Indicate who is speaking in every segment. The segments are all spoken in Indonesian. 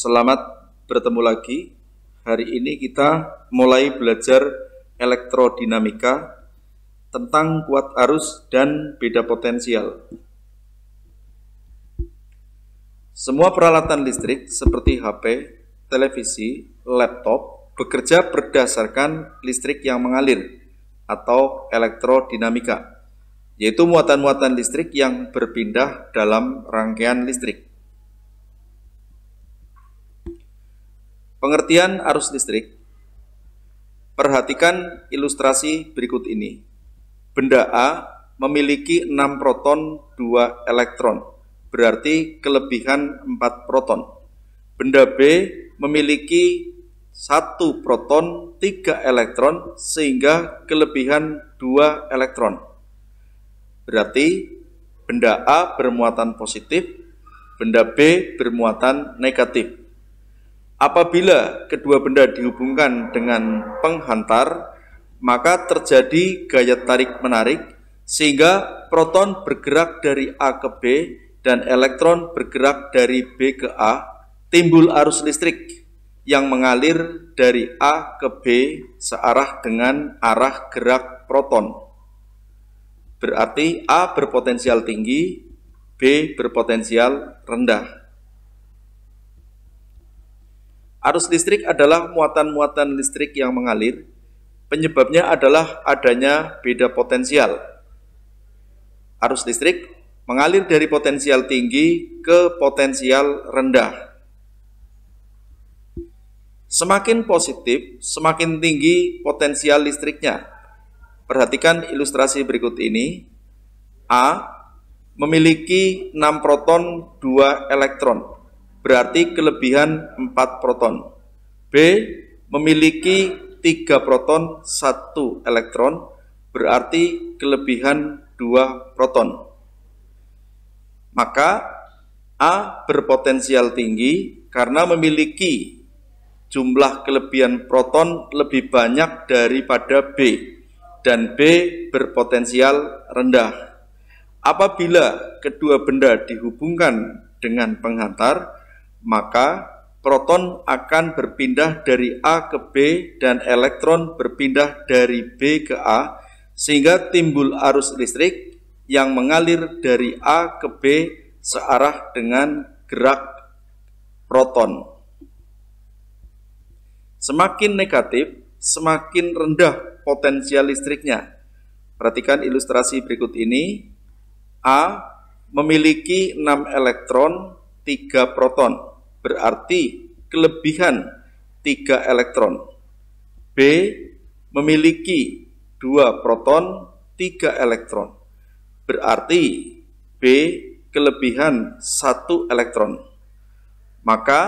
Speaker 1: Selamat bertemu lagi. Hari ini kita mulai belajar elektrodinamika tentang kuat arus dan beda potensial. Semua peralatan listrik seperti HP, televisi, laptop bekerja berdasarkan listrik yang mengalir atau elektrodinamika, yaitu muatan-muatan listrik yang berpindah dalam rangkaian listrik. Pengertian arus listrik. Perhatikan ilustrasi berikut ini. Benda A memiliki 6 proton, 2 elektron, berarti kelebihan 4 proton. Benda B memiliki 1 proton, 3 elektron, sehingga kelebihan 2 elektron. Berarti benda A bermuatan positif, benda B bermuatan negatif. Apabila kedua benda dihubungkan dengan penghantar, maka terjadi gaya tarik-menarik sehingga proton bergerak dari A ke B dan elektron bergerak dari B ke A, timbul arus listrik yang mengalir dari A ke B searah dengan arah gerak proton. Berarti A berpotensial tinggi, B berpotensial rendah. Arus listrik adalah muatan-muatan listrik yang mengalir. Penyebabnya adalah adanya beda potensial. Arus listrik mengalir dari potensial tinggi ke potensial rendah. Semakin positif, semakin tinggi potensial listriknya. Perhatikan ilustrasi berikut ini. A memiliki 6 proton, 2 elektron. Berarti kelebihan 4 proton. B memiliki 3 proton, 1 elektron, berarti kelebihan 2 proton. Maka A berpotensial tinggi karena memiliki jumlah kelebihan proton lebih banyak daripada B, dan B berpotensial rendah. Apabila kedua benda dihubungkan dengan penghantar, maka proton akan berpindah dari A ke B dan elektron berpindah dari B ke A, sehingga timbul arus listrik yang mengalir dari A ke B searah dengan gerak proton. Semakin negatif, semakin rendah potensial listriknya. Perhatikan ilustrasi berikut ini. A memiliki 6 elektron, 3 proton, berarti kelebihan 3 elektron. B memiliki 2 proton, 3 elektron, berarti B kelebihan 1 elektron. Maka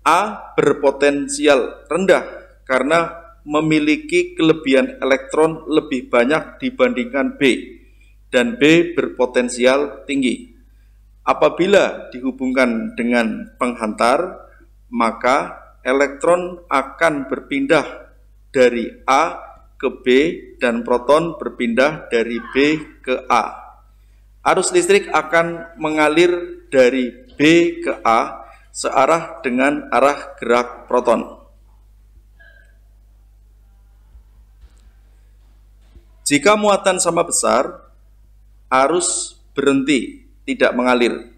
Speaker 1: A berpotensial rendah karena memiliki kelebihan elektron lebih banyak dibandingkan B, dan B berpotensial tinggi. Apabila dihubungkan dengan penghantar, maka elektron akan berpindah dari A ke B dan proton berpindah dari B ke A. Arus listrik akan mengalir dari B ke A searah dengan arah gerak proton. Jika muatan sama besar, arus berhenti, tidak mengalir.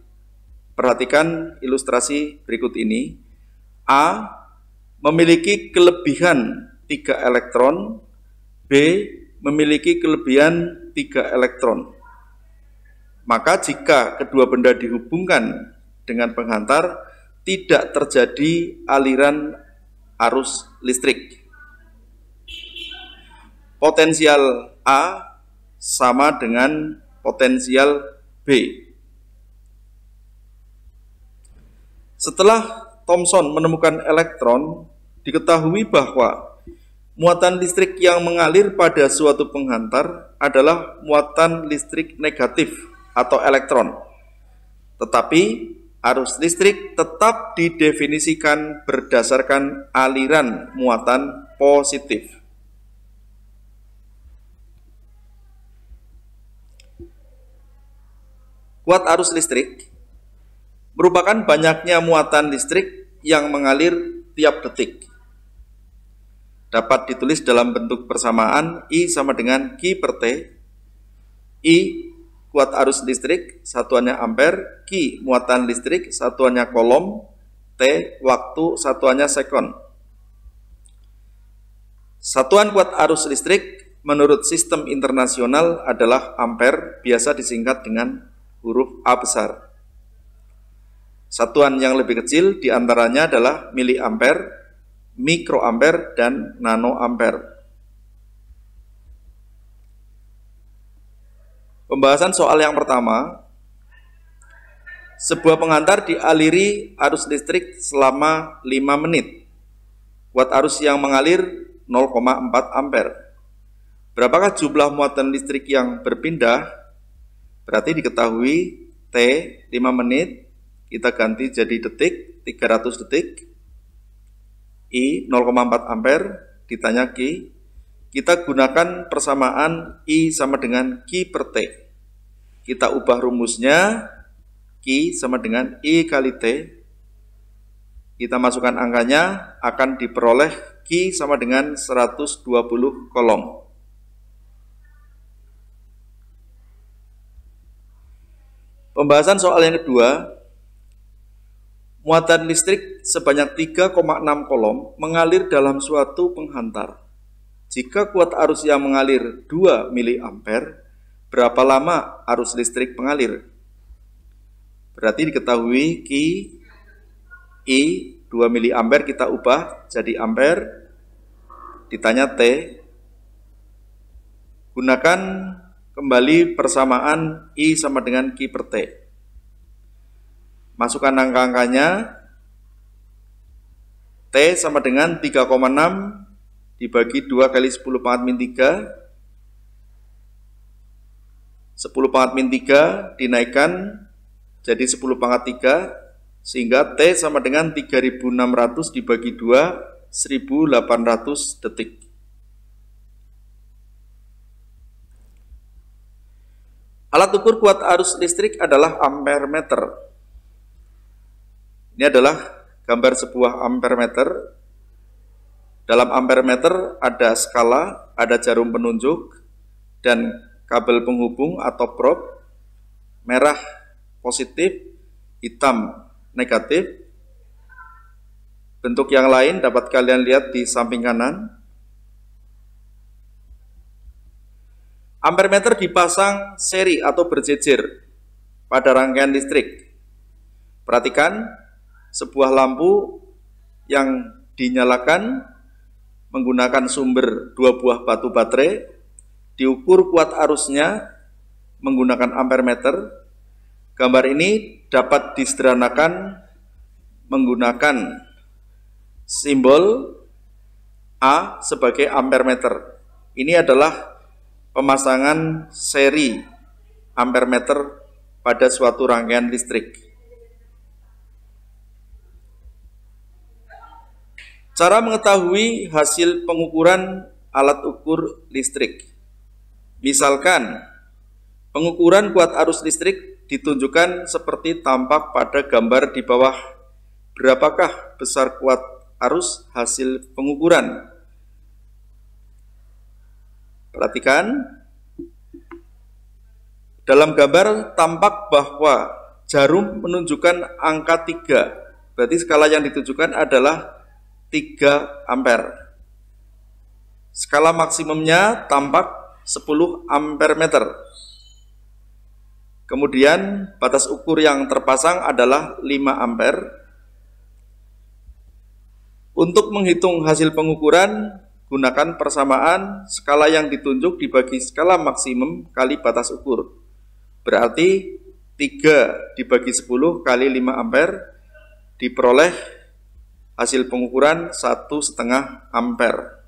Speaker 1: Perhatikan ilustrasi berikut ini. A memiliki kelebihan 3 elektron, B memiliki kelebihan 3 elektron. Maka jika kedua benda dihubungkan dengan penghantar, tidak terjadi aliran arus listrik. Potensial A sama dengan potensial B. Setelah Thomson menemukan elektron, diketahui bahwa muatan listrik yang mengalir pada suatu penghantar adalah muatan listrik negatif atau elektron. Tetapi arus listrik tetap didefinisikan berdasarkan aliran muatan positif. Kuat arus listrik merupakan banyaknya muatan listrik yang mengalir tiap detik. Dapat ditulis dalam bentuk persamaan I sama dengan Q per T. I kuat arus listrik, satuannya ampere. Q muatan listrik, satuannya kolom. T waktu, satuannya sekon. Satuan kuat arus listrik menurut sistem internasional adalah ampere, biasa disingkat dengan huruf A besar. Satuan yang lebih kecil diantaranya adalah miliampere, mikroampere, dan nanoampere. Pembahasan soal yang pertama, sebuah pengantar dialiri arus listrik selama 5 menit. Kuat arus yang mengalir 0,4 ampere. Berapakah jumlah muatan listrik yang berpindah? Berarti diketahui T 5 menit, kita ganti jadi detik, 300 detik. I 0,4 ampere, ditanya Q. Kita gunakan persamaan I sama dengan Q per T. Kita ubah rumusnya, Q sama dengan I kali T. Kita masukkan angkanya, akan diperoleh Q sama dengan 120 kolom. Pembahasan soal yang kedua, muatan listrik sebanyak 3,6 kolom mengalir dalam suatu penghantar. Jika kuat arus yang mengalir 2 miliampere, berapa lama arus listrik mengalir? Berarti diketahui Q I 2 miliampere kita ubah jadi ampere, ditanya T. Gunakan kembali persamaan I sama dengan Q per T. Masukkan angka-angkanya. T sama dengan 3,6 dibagi 2 kali 10 pangkat min 3. 10 pangkat min 3 dinaikkan jadi 10 pangkat 3, sehingga T sama dengan 3600 dibagi 2, 1800 detik. Alat ukur kuat arus listrik adalah ampere meter. Ini adalah gambar sebuah ampere meter. Dalam ampere meter ada skala, ada jarum penunjuk, dan kabel penghubung atau probe. Merah positif, hitam negatif. Bentuk yang lain dapat kalian lihat di samping kanan. Ampere meter dipasang seri atau berjejer pada rangkaian listrik. Perhatikan, sebuah lampu yang dinyalakan menggunakan sumber 2 buah batu baterai, diukur kuat arusnya menggunakan ampere meter. Gambar ini dapat disederhanakan menggunakan simbol A sebagai ampere meter. Ini adalah pemasangan seri ampere meter pada suatu rangkaian listrik. Cara mengetahui hasil pengukuran alat ukur listrik. Misalkan, pengukuran kuat arus listrik ditunjukkan seperti tampak pada gambar di bawah. Berapakah besar kuat arus hasil pengukuran? Perhatikan, dalam gambar tampak bahwa jarum menunjukkan angka 3. Berarti skala yang ditujukan adalah 3 ampere. Skala maksimumnya tampak 10 ampere meter. Kemudian batas ukur yang terpasang adalah 5 ampere. Untuk menghitung hasil pengukuran, gunakan persamaan skala yang ditunjuk dibagi skala maksimum kali batas ukur. Berarti 3 dibagi 10 kali 5 ampere diperoleh hasil pengukuran 1,5 ampere.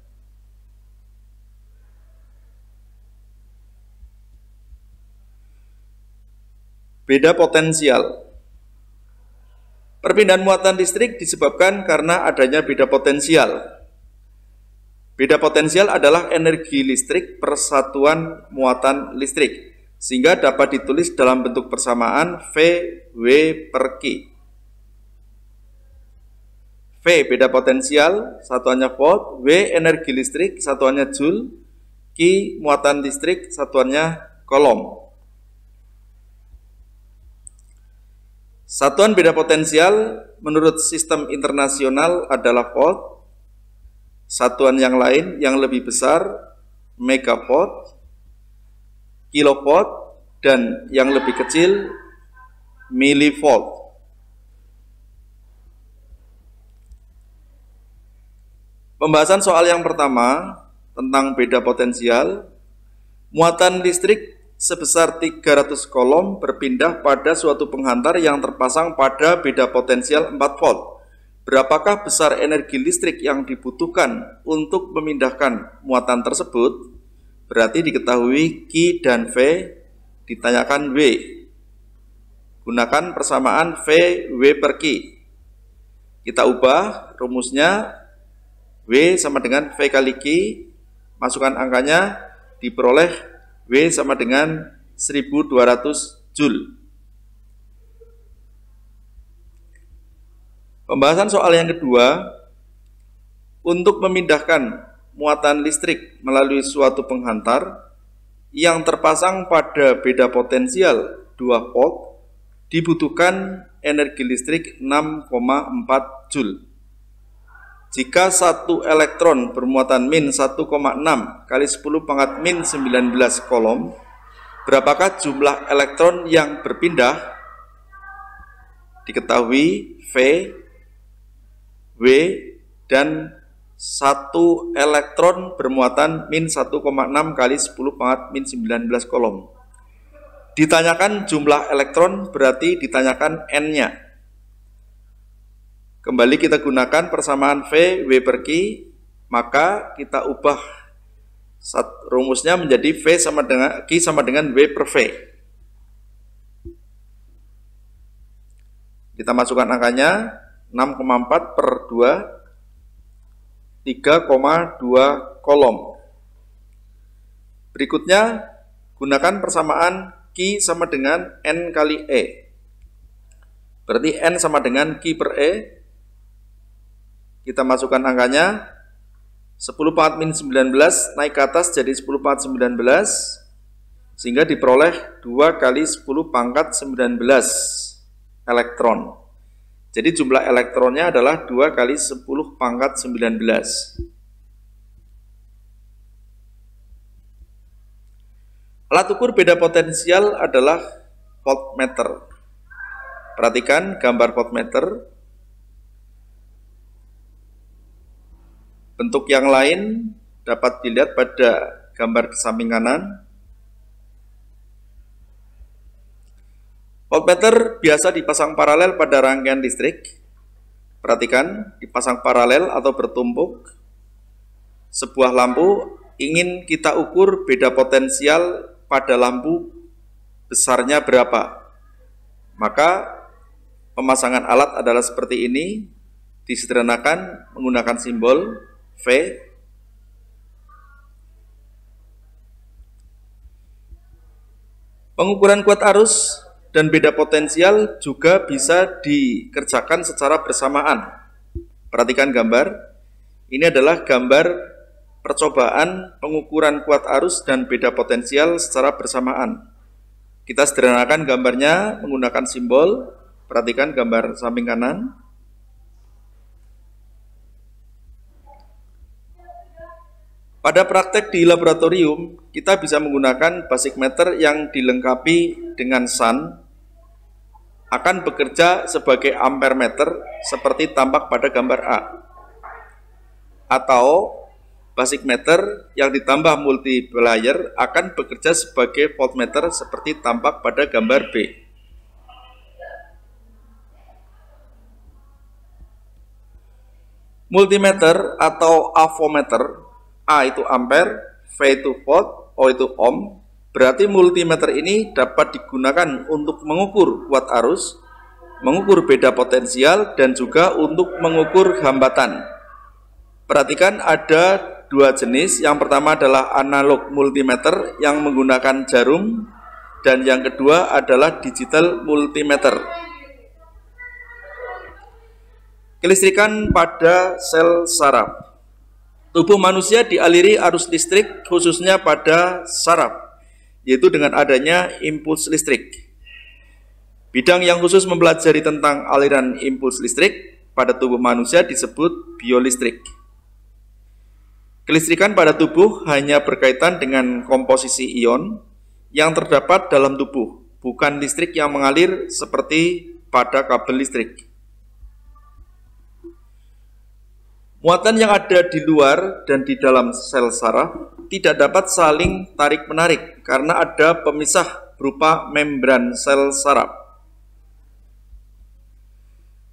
Speaker 1: Beda potensial. Perpindahan muatan listrik disebabkan karena adanya beda potensial. Beda potensial adalah energi listrik per satuan muatan listrik, sehingga dapat ditulis dalam bentuk persamaan VW per Q. V beda potensial, satuannya volt, W energi listrik, satuannya joule, Q muatan listrik, satuannya kolom. Satuan beda potensial menurut sistem internasional adalah volt. Satuan yang lain yang lebih besar megavolt, kilovolt, dan yang lebih kecil milivolt. Pembahasan soal yang pertama tentang beda potensial. Muatan listrik sebesar 300 kolom berpindah pada suatu penghantar yang terpasang pada beda potensial 4 volt. Berapakah besar energi listrik yang dibutuhkan untuk memindahkan muatan tersebut? Berarti diketahui Q dan V, ditanyakan W. Gunakan persamaan V, W per Q. Kita ubah rumusnya, W sama dengan V kali Q, masukkan angkanya, diperoleh W sama dengan 1200 Joule. Pembahasan soal yang kedua, untuk memindahkan muatan listrik melalui suatu penghantar yang terpasang pada beda potensial 2 volt, dibutuhkan energi listrik 6,4 Joule. Jika satu elektron bermuatan min 1,6 kali 10 pangkat min 19 kolom, berapakah jumlah elektron yang berpindah? Diketahui V, W, dan satu elektron bermuatan min 1,6 kali 10 pangkat min 19 kolom. Ditanyakan jumlah elektron berarti ditanyakan N-nya. Kembali kita gunakan persamaan V, W per Q, maka kita ubah rumusnya menjadi V sama dengan Q sama dengan W per V. Kita masukkan angkanya 6,4 per 2, 3,2 kolom. Berikutnya, gunakan persamaan Q sama dengan N kali E. Berarti N sama dengan Q per E. Kita masukkan angkanya 10 pangkat min 19 naik ke atas jadi 10 pangkat 19, sehingga diperoleh 2 kali 10 pangkat 19 elektron. Jadi jumlah elektronnya adalah 2 kali 10 pangkat 19. Alat ukur beda potensial adalah voltmeter. Perhatikan gambar voltmeter. Bentuk yang lain dapat dilihat pada gambar di samping kanan. Voltmeter biasa dipasang paralel pada rangkaian listrik. Perhatikan, dipasang paralel atau bertumpuk. Sebuah lampu ingin kita ukur beda potensial pada lampu besarnya berapa. Maka pemasangan alat adalah seperti ini, disederhanakan menggunakan simbol V. Pengukuran kuat arus dan beda potensial juga bisa dikerjakan secara bersamaan. Perhatikan gambar. Ini adalah gambar percobaan pengukuran kuat arus dan beda potensial secara bersamaan. Kita sederhanakan gambarnya menggunakan simbol. Perhatikan gambar samping kanan. Pada praktek di laboratorium, kita bisa menggunakan basic meter yang dilengkapi dengan sun, akan bekerja sebagai ampere meter seperti tampak pada gambar A. Atau basic meter yang ditambah multiplier akan bekerja sebagai voltmeter seperti tampak pada gambar B. Multimeter atau avometer, A itu ampere, V itu volt, O itu ohm. Berarti multimeter ini dapat digunakan untuk mengukur kuat arus, mengukur beda potensial, dan juga untuk mengukur hambatan. Perhatikan ada dua jenis. Yang pertama adalah analog multimeter yang menggunakan jarum, dan yang kedua adalah digital multimeter. Kelistrikan pada sel saraf. Tubuh manusia dialiri arus listrik khususnya pada saraf, yaitu dengan adanya impuls listrik. Bidang yang khusus mempelajari tentang aliran impuls listrik pada tubuh manusia disebut biolistrik. Kelistrikan pada tubuh hanya berkaitan dengan komposisi ion yang terdapat dalam tubuh, bukan listrik yang mengalir seperti pada kabel listrik. Muatan yang ada di luar dan di dalam sel saraf tidak dapat saling tarik-menarik karena ada pemisah berupa membran sel saraf.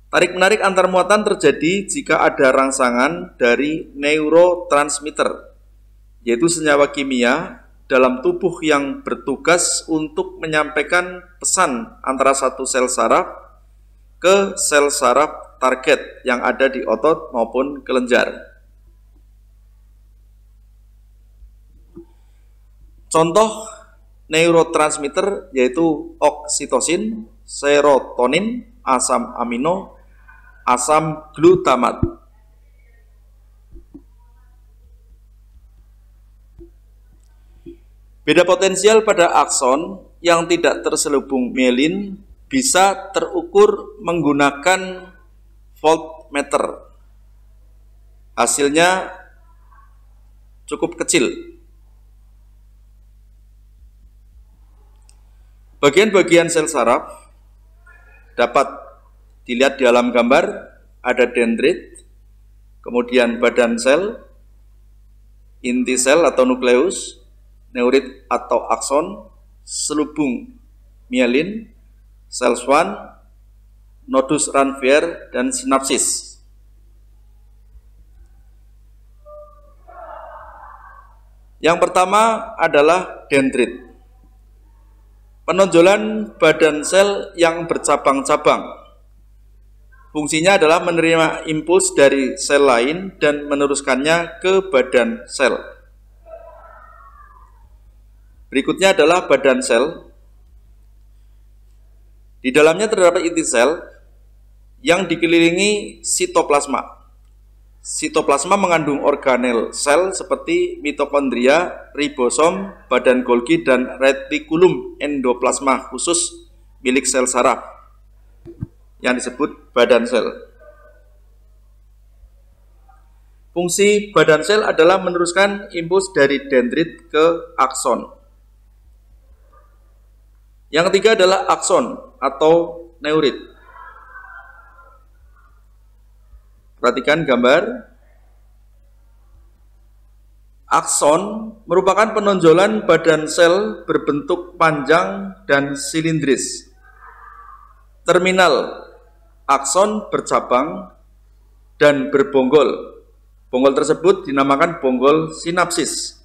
Speaker 1: Tarik-menarik antar muatan terjadi jika ada rangsangan dari neurotransmitter, yaitu senyawa kimia dalam tubuh yang bertugas untuk menyampaikan pesan antara satu sel saraf ke sel saraf target yang ada di otot maupun kelenjar. Contoh neurotransmitter yaitu oksitosin, serotonin, asam amino, asam glutamat. Beda potensial pada akson yang tidak terselubung mielin bisa terukur menggunakan voltmeter. Hasilnya cukup kecil. Bagian-bagian sel saraf dapat dilihat di dalam gambar, ada dendrit, kemudian badan sel, inti sel atau nukleus, neurit atau akson, selubung mielin, sel Schwann, nodus Ranvier, dan sinapsis. Yang pertama adalah dendrit. Penonjolan badan sel yang bercabang-cabang. Fungsinya adalah menerima impuls dari sel lain dan meneruskannya ke badan sel. Berikutnya adalah badan sel. Di dalamnya terdapat inti sel yang dikelilingi sitoplasma. Sitoplasma mengandung organel sel seperti mitokondria, ribosom, badan Golgi, dan retikulum endoplasma khusus milik sel saraf yang disebut badan sel. Fungsi badan sel adalah meneruskan impuls dari dendrit ke akson. Yang ketiga adalah akson atau neurit. Perhatikan gambar. Akson merupakan penonjolan badan sel berbentuk panjang dan silindris. Terminal akson bercabang dan berbonggol. Bonggol tersebut dinamakan bonggol sinapsis.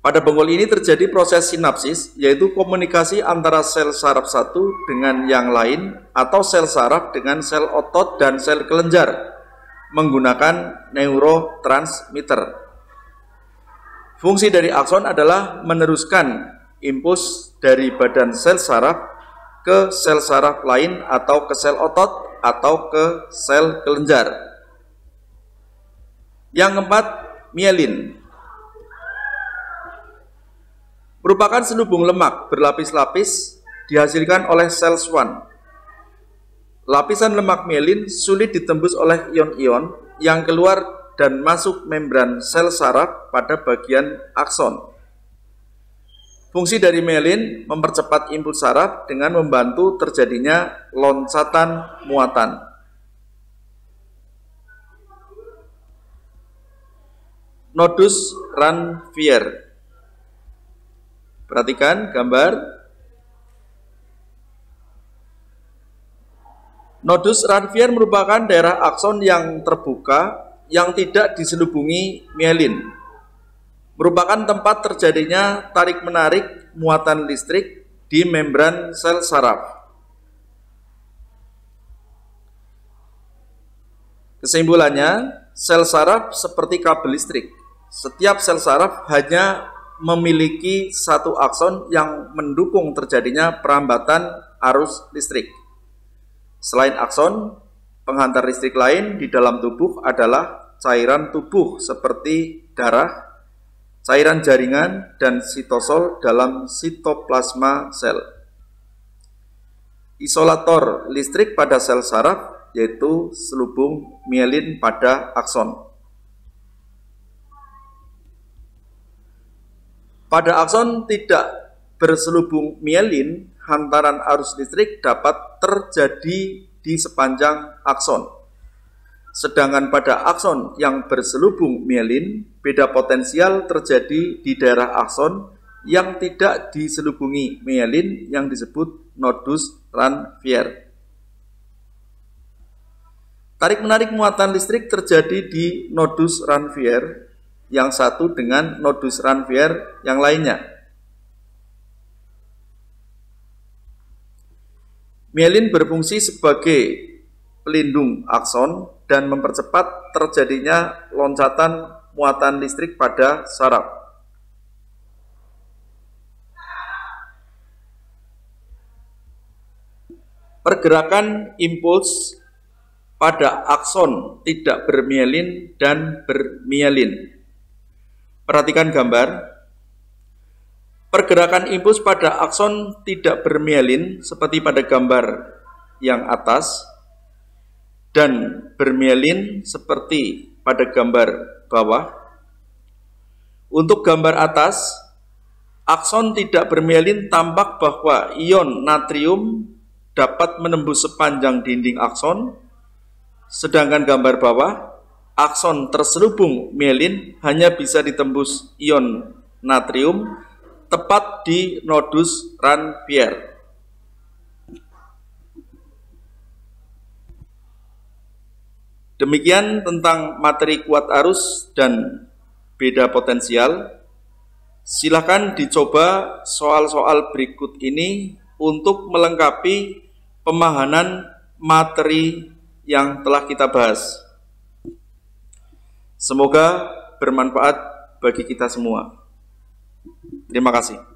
Speaker 1: Pada bonggol ini terjadi proses sinapsis, yaitu komunikasi antara sel saraf satu dengan yang lain atau sel saraf dengan sel otot dan sel kelenjar menggunakan neurotransmitter. Fungsi dari akson adalah meneruskan impuls dari badan sel saraf ke sel saraf lain atau ke sel otot atau ke sel kelenjar. Yang keempat, mielin. Merupakan selubung lemak berlapis-lapis dihasilkan oleh sel Schwann. Lapisan lemak mielin sulit ditembus oleh ion-ion yang keluar dan masuk membran sel saraf pada bagian akson. Fungsi dari mielin mempercepat impuls saraf dengan membantu terjadinya loncatan muatan. Nodus Ranvier. Perhatikan gambar. Nodus Ranvier merupakan daerah akson yang terbuka yang tidak diselubungi mielin. Merupakan tempat terjadinya tarik-menarik muatan listrik di membran sel saraf. Kesimpulannya, sel saraf seperti kabel listrik. Setiap sel saraf hanya memiliki satu akson yang mendukung terjadinya perambatan arus listrik. Selain akson, Penghantar listrik lain di dalam tubuh adalah cairan tubuh seperti darah, cairan jaringan, dan sitosol dalam sitoplasma sel. Isolator listrik pada sel saraf yaitu selubung mielin pada akson. Pada akson tidak berselubung mielin, hantaran arus listrik dapat terjadi di sepanjang akson. Sedangkan pada akson yang berselubung mielin, beda potensial terjadi di daerah akson yang tidak diselubungi mielin yang disebut nodus Ranvier. Tarik-menarik muatan listrik terjadi di nodus Ranvier yang satu dengan nodus Ranvier yang lainnya. Mielin berfungsi sebagai pelindung akson dan mempercepat terjadinya loncatan muatan listrik pada saraf. Pergerakan impuls pada akson tidak bermielin dan bermielin. Perhatikan gambar. Pergerakan impuls pada akson tidak bermielin seperti pada gambar yang atas dan bermielin seperti pada gambar bawah. Untuk gambar atas, akson tidak bermielin tampak bahwa ion natrium dapat menembus sepanjang dinding akson, sedangkan gambar bawah, akson terselubung mielin hanya bisa ditembus ion natrium tepat di nodus Ranvier. Demikian tentang materi kuat arus dan beda potensial. Silakan dicoba soal-soal berikut ini untuk melengkapi pemahaman materi yang telah kita bahas. Semoga bermanfaat bagi kita semua. Terima kasih.